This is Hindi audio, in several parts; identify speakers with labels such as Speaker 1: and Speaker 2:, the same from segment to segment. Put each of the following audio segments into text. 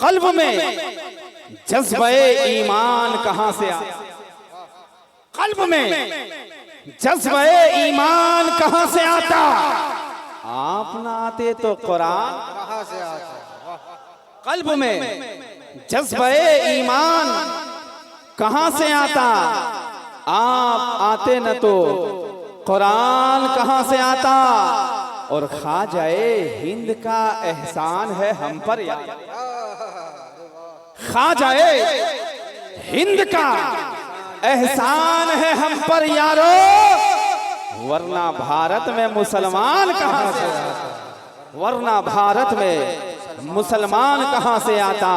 Speaker 1: कल्ब में जज्बे ईमान कहां से आता, कल्ब में जज्बे ईमान कहां से आता। आप ना आते तो कुरान कहां से आता। कल्ब में जज्बे ईमान कहां से आता, आप आते न तो कुरान कहां से आता। और ख्वाजाए हिंद का एहसान है हम पर यार, ख्वाजाए हिंद का एहसान है हम पर यारो, वरना भारत में मुसलमान कहां से आता, वरना भारत में मुसलमान कहां से आता।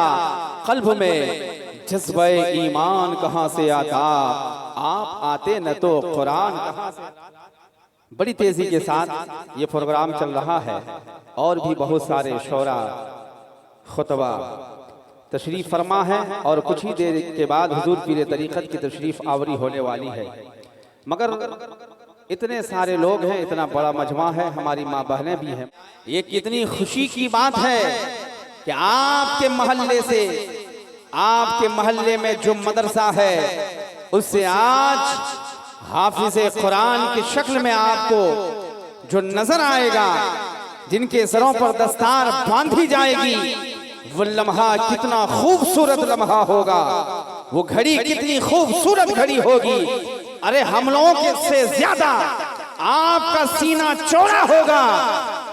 Speaker 1: कल्ब में जज्बे ईमान कहां से आता, आप आते न तो कुरान कहां से। बड़ी तेजी के साथ ये प्रोग्राम चल रहा है और भी बहुत सारे शोरा खुतबा तशरीफ फरमा है और कुछ ही देर के बाद हुजूर पीर तरीक़त की तशरीफ आवरी होने वाली है। मगर इतने सारे लोग हैं, इतना बड़ा मजमा है, हमारी माँ बहनें भी हैं। ये कितनी खुशी की बात है कि आपके मोहल्ले से, आपके मोहल्ले में जो मदरसा है उससे आज हाफिज़े कुरान की शक्ल में आपको जो नजर आएगा, जिनके सरों पर दस्तार बांधी जाएगी, वो लम्हा कितना खूबसूरत लम्हा होगा, वो घड़ी कितनी खूबसूरत घड़ी होगी। अरे हम लोगों के से ज्यादा आपका सीना चौड़ा होगा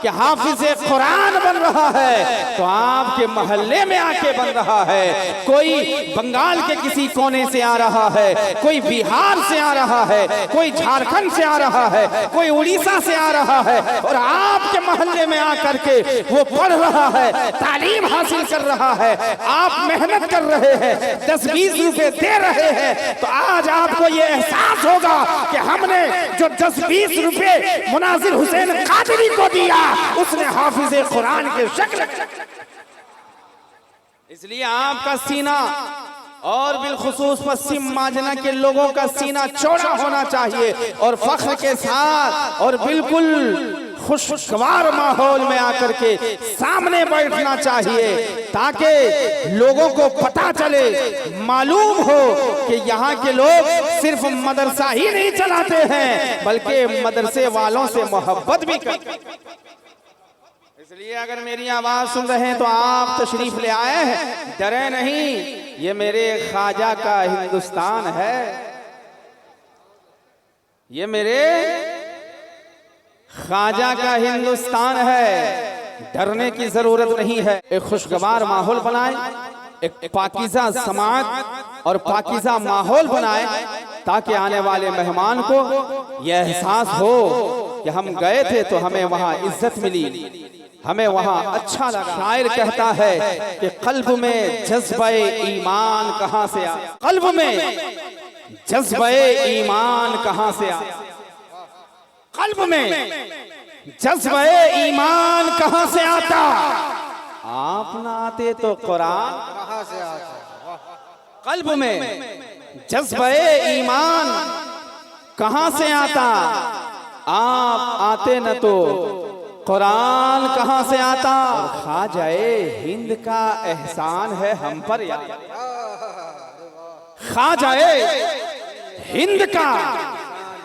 Speaker 1: कि हाफिज़े कुरान बन रहा है तो आपके मोहल्ले में आके बन रहा है। कोई बंगाल के किसी कोने से आ रहा है, कोई बिहार से आ रहा है, कोई झारखंड से आ रहा है, कोई उड़ीसा से आ रहा है, और आपके मोहल्ले में आकर के वो पढ़ रहा है, तालीम हासिल कर रहा है। आप मेहनत कर रहे हैं, 10-20 रुपए दे रहे हैं, तो आज आपको ये एहसास होगा कि हमने जो 10-20 रुपए मुनाजिर हुसैन कादरी को दिया, उसने हाफिज़े कुरान के शक्ल। इसलिए आपका सीना और बिलखुसूस पश्चिम माजना के लोगों का सीना चौड़ा होना चाहिए और फख्र के साथ और बिल्कुल खुशगवार माहौल में आकर के सामने बैठना चाहिए, ताकि लोगों को पता चले, मालूम हो कि यहाँ के लोग सिर्फ मदरसा ही नहीं चलाते हैं बल्कि मदरसे वालों से मोहब्बत भी करते हैं। इसलिए अगर मेरी आवाज सुन रहे हैं तो आप तशरीफ ले आए हैं, डरे नहीं, ये मेरे ख्वाजा का हिंदुस्तान है, ये मेरे ख्वाजा का हिंदुस्तान है, डरने की जरूरत नहीं है। एक खुशगवार माहौल बनाए, एक पाकीज़ा समाअत और पाकीज़ा माहौल बनाए, ताकि आने वाले मेहमान को यह एहसास हो कि हम गए थे तो हमें वहाँ इज्जत मिली, हमें वहाँ अच्छा लगा। शायर कहता है कि कल्ब में जज्बे ईमान कहाँ से आया, कल्ब में जज्बे ईमान कहाँ से आया, कल्ब में जज्बे ईमान कहां से आता। आप ना आते तो कुरान कहां से आता। कल्ब में जज्बे ईमान कहां से आता, आप आते न तो कुरान कहां से आता। ख्वाजाए हिंद का एहसान है हम पर यार, ख्वाजाए हिंद का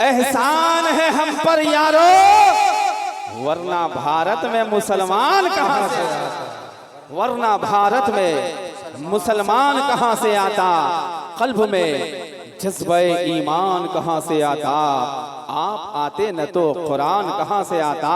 Speaker 1: एहसान है हम पर यारो, वरना भारत में मुसलमान कहां से आता, वरना भारत में मुसलमान कहां से आता। कल्ब में जज्बे ईमान कहां से आता, आप आते न तो कुरान कहां से आता।